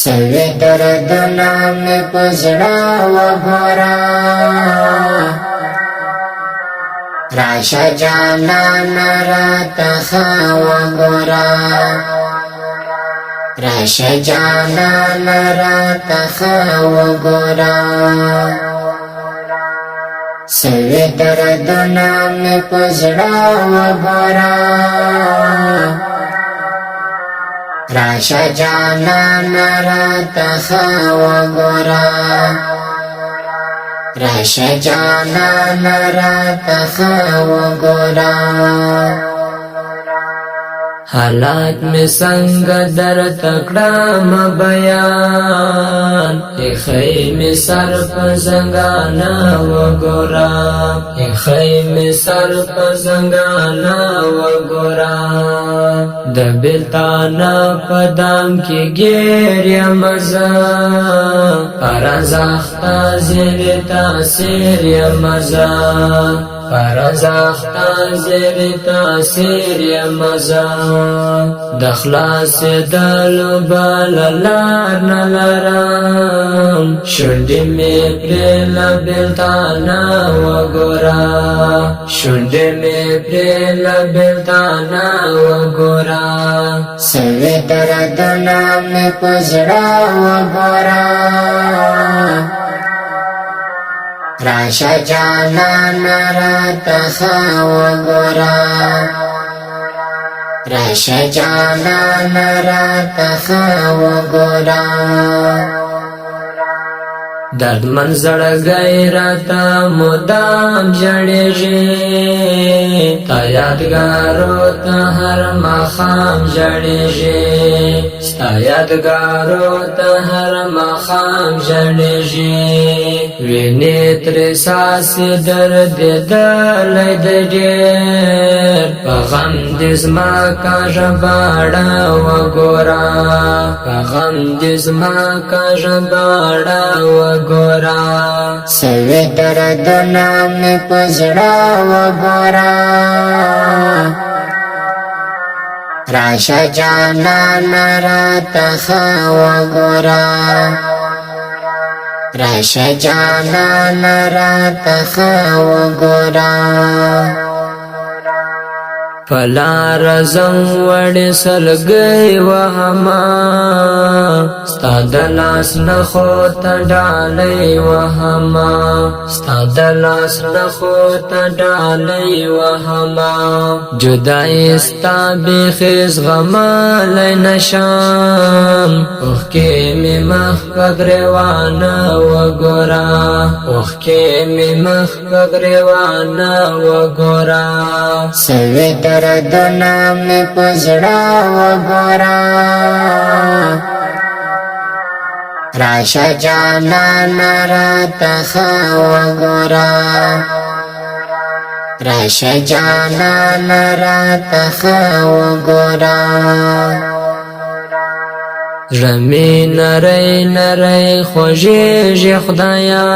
سوی دردنا می پزړه وګورا راشه جانان راته ښه وګورا راشه جانان راته ښه وګورا سوی دردنا می پزړه وګورا راشه جانان راته ښه وګورا راشه جانان راته ښه وګورا حالات می څنګه درته کړم بیان ایښی می سر په زنګانه وګوره ایښی می سر په زنګانه وګوره د بیلتانه په دام کې ګیر یم زه پرزخته زیر تاثیر یم زه پرزخته زیر تاثیر یم زه د خلاصېدلو بله لار نه لرم شونډې مې پرې له بیلتانه وګوره شونډې مې پرې له بیلتانه وګوره سوي دردونه مې په زړه وګوره راشه جانان راته ښه وګوره راشه جانان راته ښه وګوره دردمن زړګی راته مدام ژړېږي تا یادګارو ته هر ماښام ژړېږي ستا یادګارو ته هر ماښام ژړېږي وینې ترې څاڅي دردېدلی دی ډېر په غم دې زما کاږه باړه وګوره په غم دې زما کاږه باړه وګوره سوي دردونه مې په زړه وګوره راشه جانان راته ښه وګوره راشه جانان راته ښه وګوره پلار زم وړې سلګۍ وهما ستا د لاس نښو ته ډالۍ وهما ستا د لاس نښو ته ډالۍ وهما جدایي ستا بیخي زغملی نشم اوښکې مې مخ په ګریوانه وګوره اوښکې مې مخ په ګریوانه وګوره سوي دردونه مې په زړه وګوره راشه جانان راته ښه وګوره راشه جانان راته ښه وګوره زړه مې نری نری خوږېږي خدایا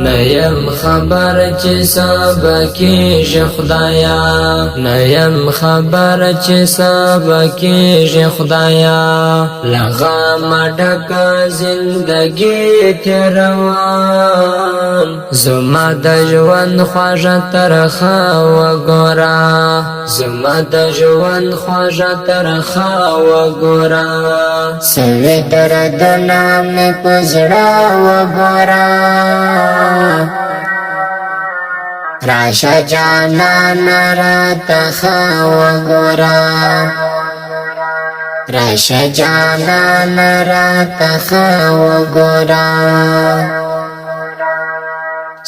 نه یم خبر چې څه به کېږي خدایا نه یم خبر چې څه به کېږي خدایا له غمه ډکه زندګي تېروم زما د ژوند خوږه ترخه وګوره زما د ژوند خوږه ترخه وګوره سوي دردونه مې په زړه وګوره راشه جانان راته ښه وګوره راشه جانان راته ښه وګوره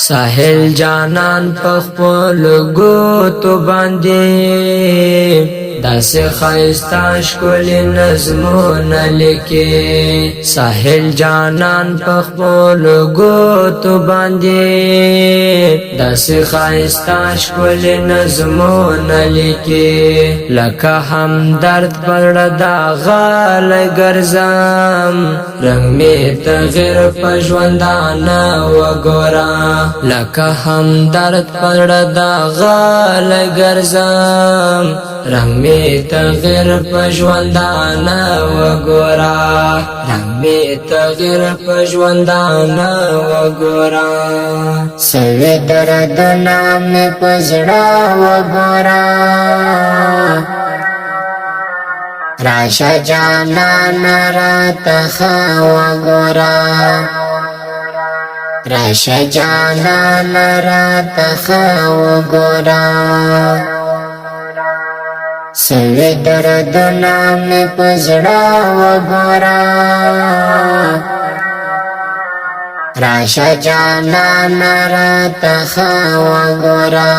ساحل جانان په خپلو ګوتو باندې داسې ښایسته ښکلي نظمونه لیکي ساحل جانان په خپلو ګوتو باندې داسې ښایسته ښکلي نظمونه لیکي لکه همدرد پر داغلی ګرځم رنګ مې تغیر په ژوندانه وګوره لکه همدرد پر دا غال ګرځم رنگ می تغیر په ژوندانه وګورا رنگ می تغیر په ژوندانه وګورا سوي دردونه مې په زړه وګورا راشه جانان راته ښه وګوره راشه جانان راته ښه وګوره سوي دردونه مې په زړه وګوره راشه جانان راته ښه وګوره